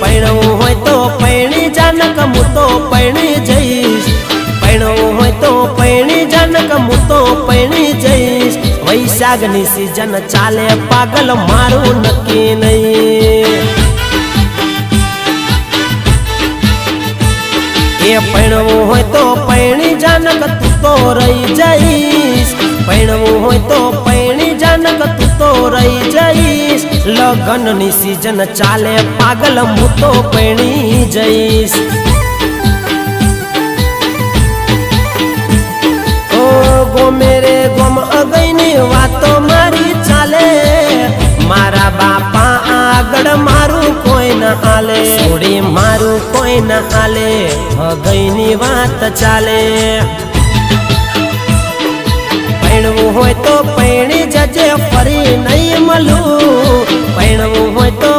પૈણવું હોય તો પૈણી જાનક હું તો પૈણી જઈશ પૈણવું હોય તો પૈણી જાનક હું તો પૈણી જઈશ વૈશાખની સીઝન ચાલે પાગલ મારું નક્કી નહીં એ પૈણવું હોય તો પૈણી જાનક તું તો રહી જઈશ પૈણવું હોય તો પૈણી જાનક તું તો રહી જઈશ લગનની સીઝન ચાલે પાગલ હું તો પૈણી જઈશ ઓ ગોમે રે ગોમ અગઈની વાતો મારી ચાલે મારા બાપા આગળ મારું કોઈ ન હાલે છોડી મારું કોઈ ન હાલે અગઈની વાત ચાલે પૈણવું હોય તો પૈણી જજે ફરી નહીં મળું પૈણવું હોય તો